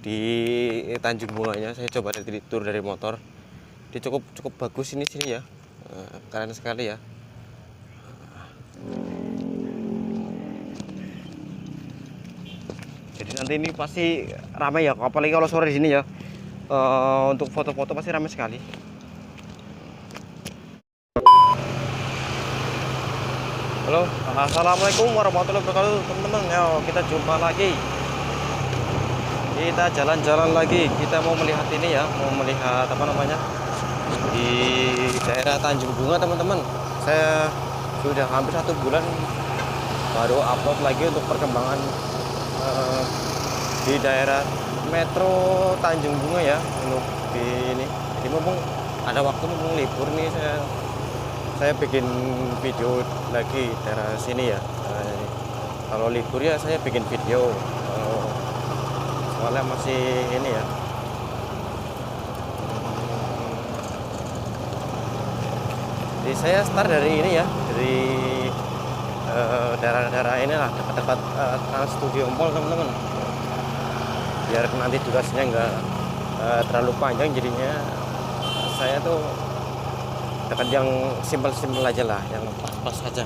di Tanjung Bunganya. Saya coba dari tour dari motor. Dia cukup bagus ini sini ya. Keren sekali ya. Jadi nanti ini pasti ramai ya, apalagi kalau sore di sini ya. Untuk foto-foto pasti ramai sekali. Halo, assalamualaikum warahmatullahi wabarakatuh, teman-teman. Ya, kita jumpa lagi. Kita jalan-jalan lagi. Kita mau melihat ini ya, mau melihat apa namanya di daerah Tanjung Bunga, teman-teman. Saya sudah hampir 1 bulan baru upload lagi untuk perkembangan di daerah Metro Tanjung Bunga ya, untuk di ini. Jadi mumpung ada waktu, mumpung libur nih, saya bikin video lagi daerah sini ya. Kalau libur ya saya bikin video, soalnya masih ini ya. Jadi saya start dari ini ya, dari daerah-daerah inilah, dekat-dekat Trans Studio Mall, teman-teman. Biar nanti durasinya nggak terlalu panjang, jadinya saya tuh dekat yang simpel-simpel aja lah, yang pas-pas aja.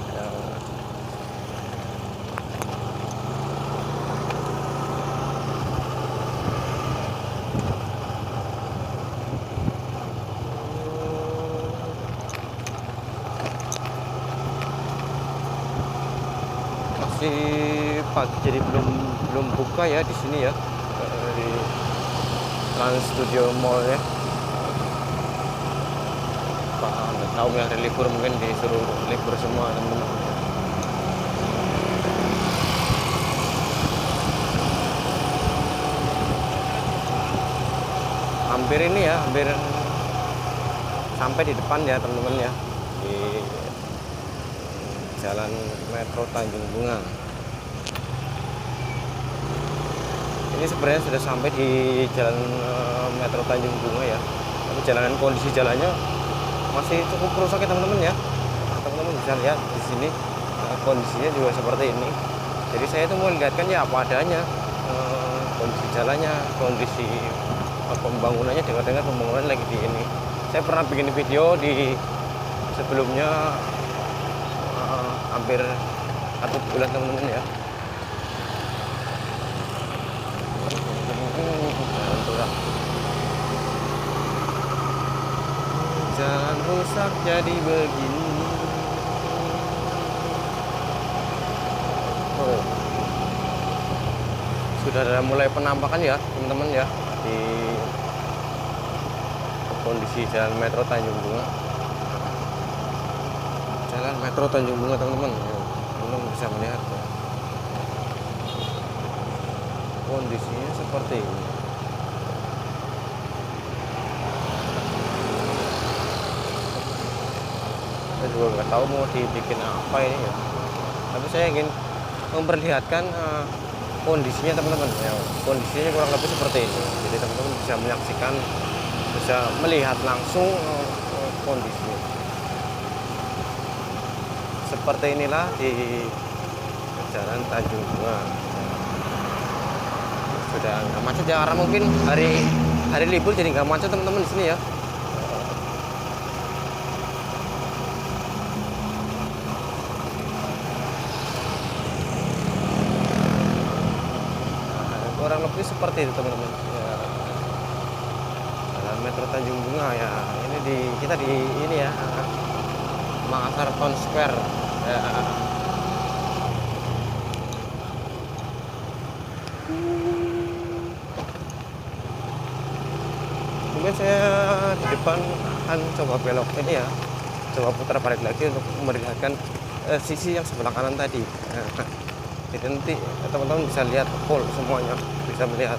Masih pagi, jadi belum buka ya di sini ya, di Trans Studio Mall ya. Nggak tahu ya, hari libur mungkin disuruh libur semua, teman-teman. Hampir ini ya, hampir sampai di depan ya, teman-teman ya, di Jalan Metro Tanjung Bunga. Ini sebenarnya sudah sampai di Jalan Metro Tanjung Bunga ya, tapi kondisi jalannya masih cukup rusak ya, teman-teman ya. Teman-teman bisa lihat di sini kondisinya juga seperti ini. Jadi saya itu mau lihatkan ya apa adanya, kondisi jalannya, kondisi pembangunannya. Dengar-dengar pembangunan lagi di ini. Saya pernah bikin video di sebelumnya, hampir 1 bulan, teman-teman ya. Jalan rusak jadi begini. Sudah ada mulai penampakan ya, teman-teman ya, di kondisi Jalan Metro Tanjung Bunga. Jalan Metro Tanjung Bunga, teman-teman. Teman-teman bisa melihat ya. Kondisinya seperti ini. Saya juga nggak tahu mau dibikin apa ini ya, tapi saya ingin memperlihatkan kondisinya, teman-teman ya. Kondisinya kurang lebih seperti ini, jadi teman-teman bisa menyaksikan, bisa melihat langsung kondisinya seperti inilah di Jalan Tanjung Bunga. Sudah nggak macet ya, karena mungkin hari libur, jadi nggak macet, teman-teman, di sini ya. Kurang lebih seperti itu, teman-teman ya. Jalan Metro Tanjung Bunga ya. Ini kita di ini ya, Makassar Town Square ya. Mungkin saya di depan akan coba belok ini ya, coba putar balik lagi untuk memperlihatkan sisi yang sebelah kanan tadi. Jadi nanti teman-teman bisa lihat full semuanya, bisa melihat.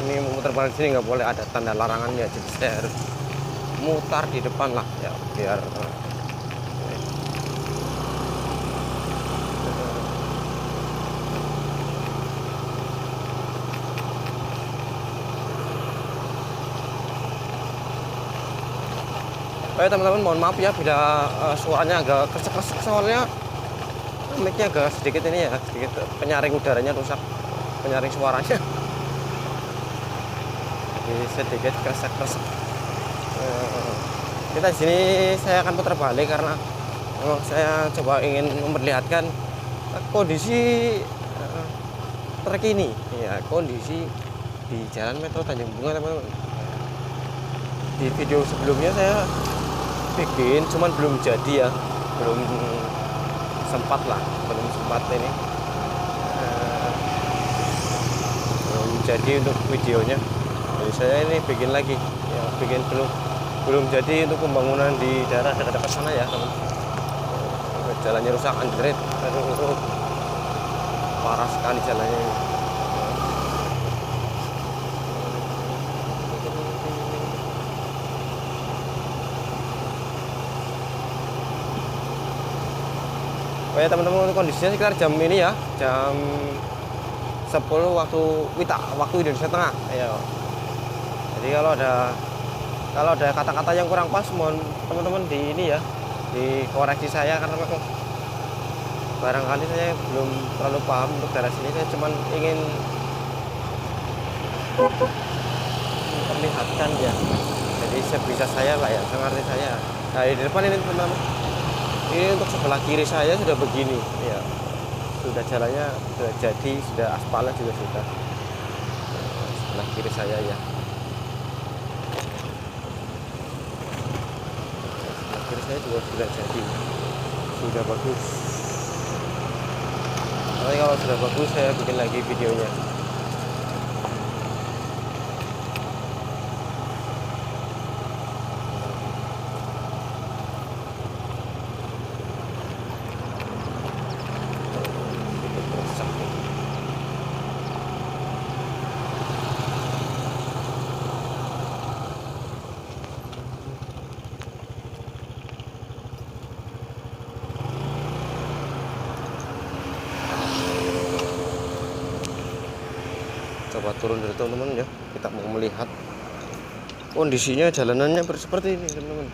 Ini memutar balik sini nggak boleh ada tanda larangannya, jadi saya harus mutar di depan lah ya, biar teman-teman mohon maaf ya bila suaranya agak kresek-kresek, soalnya mic-nya agak sedikit ini ya, sedikit penyaring udaranya rusak, penyaring suaranya. Jadi sedikit kresek-kresek. Kita di sini saya akan putar balik karena memang saya coba ingin memperlihatkan kondisi terkini ya, kondisi di Jalan Metro Tanjung Bunga teman-teman. Di video sebelumnya saya bikin, cuman belum jadi ya, belum sempat ini, belum jadi untuk videonya. Jadi saya ini bikin lagi ya, bikin belum jadi untuk pembangunan di daerah dekat-dekat sana ya teman. Jalannya rusak anjrit, aduh parah sekali jalannya ini. Oh ya teman-teman, kondisinya sekitar jam ini ya, jam 10 waktu Indonesia Tengah ya. Jadi kalau ada kata-kata yang kurang pas, mohon teman-teman di ini ya, dikoreksi saya, karena memang barangkali saya belum terlalu paham untuk daerah sini. Saya cuman ingin memperlihatkan ya, jadi sebisa saya lah ya, sengerti saya. Nah di depan ini teman-teman, ini untuk sebelah kiri saya sudah begini ya, sudah jalannya sudah jadi, sudah aspalnya juga sudah sebelah kiri saya ya. Sebelah kiri saya juga sudah jadi, sudah bagus. Tapi kalau sudah bagus saya bikin lagi videonya. Coba turun dari teman-teman ya, kita mau melihat kondisinya jalanannya seperti ini teman-teman.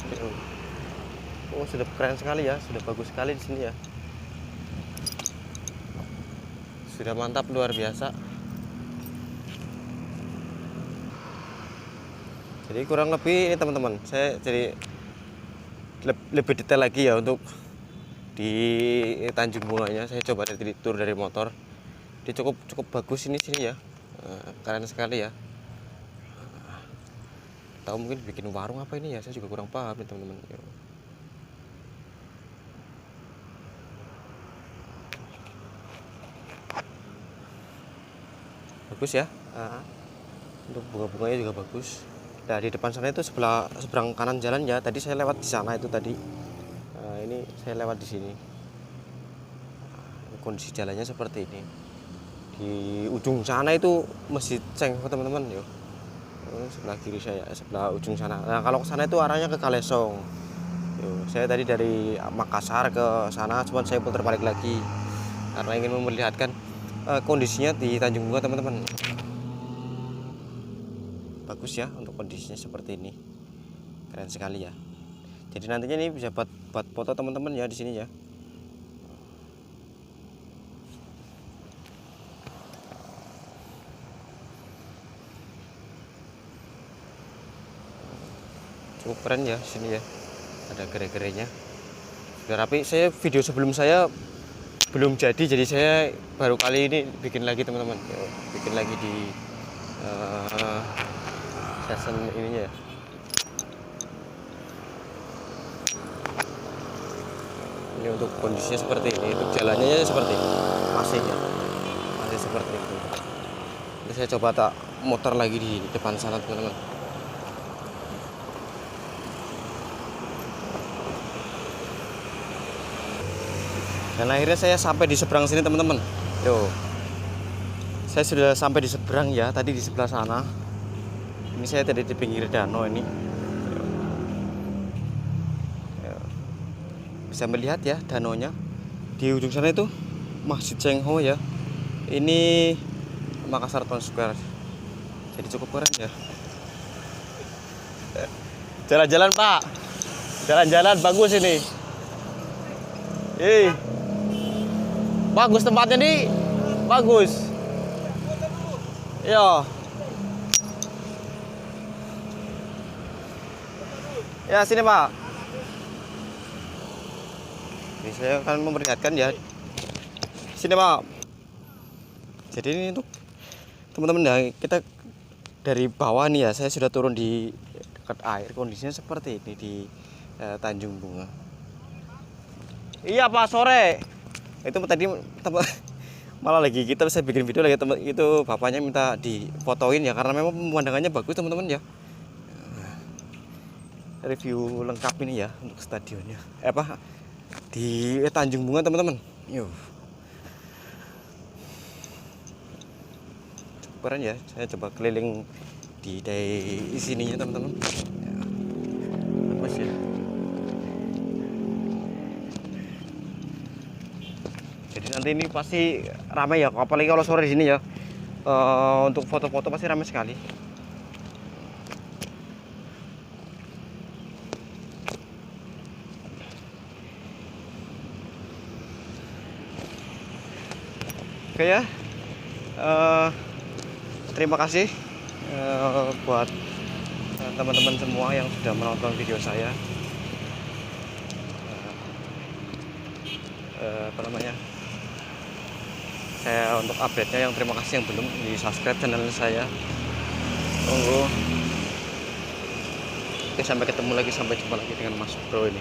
Oh sudah keren sekali ya, sudah bagus sekali di sini ya, sudah mantap luar biasa. Jadi kurang lebih ini teman-teman, saya jadi lebih detail lagi ya untuk di Tanjung Bunganya. Saya coba dari tur dari motor, dia cukup bagus ini sini ya. Keren sekali ya. Tahu mungkin bikin warung apa ini ya, saya juga kurang paham nih teman-teman. Bagus ya. Untuk bunga-bunganya juga bagus. Nah di depan sana itu seberang kanan jalan ya. Tadi saya lewat di sana itu tadi. Ini saya lewat di sini. Kondisi jalannya seperti ini. Di ujung sana itu Masjid Cengho teman-teman yo. Sebelah kiri saya, sebelah ujung sana. Nah kalau ke sana itu arahnya ke Kalesong. Yo, saya tadi dari Makassar ke sana, cuman saya putar balik lagi karena ingin memperlihatkan kondisinya di Tanjung Bunga teman-teman. Bagus ya untuk kondisinya seperti ini, keren sekali ya. Jadi nantinya ini bisa buat foto teman-teman ya di sini ya. Cukup keren ya sini ya, ada gerai-gerainya sudah rapi. Saya video sebelum saya belum jadi saya baru kali ini bikin lagi teman-teman, bikin lagi di season ininya ya. Ini untuk kondisinya seperti ini, untuk jalannya seperti masih seperti itu. Jadi saya coba tak motor lagi di depan sana teman-teman. Dan akhirnya saya sampai di seberang sini teman-teman. Yo, saya sudah sampai di seberang ya, tadi di sebelah sana. Ini saya tadi di pinggir danau ini. Yo. Bisa melihat ya danaunya. Di ujung sana itu Masjid Cengho ya. Ini Makassar Town Square. Jadi cukup keren ya. Jalan-jalan Pak. Jalan-jalan bagus ini. Bagus tempatnya nih. Bagus. Iya. Ya sini Pak. Ini saya akan memperlihatkan ya. Sini Pak. Jadi ini untuk teman-teman ya, kita dari bawah nih ya, saya sudah turun di dekat air. Kondisinya seperti ini di Tanjung Bunga. Iya Pak, sore. Itu tadi malah lagi kita bisa bikin video lagi, teman itu bapaknya minta difotoin ya, karena memang pemandangannya bagus teman-teman ya. Review lengkap ini ya untuk stadionnya di Tanjung Bunga teman-teman. Yuk, keren ya, saya coba keliling di sininya teman-teman ya, bagus ya. Jadi nanti ini pasti ramai ya, apalagi kalau sore di sini ya. Untuk foto-foto pasti ramai sekali. Oke ya, terima kasih buat teman-teman semua yang sudah menonton video saya. Apa namanya? Saya untuk update-nya, yang terima kasih yang belum di subscribe channel saya. Tunggu. Oke, sampai ketemu lagi, sampai jumpa lagi dengan Mas Bro ini.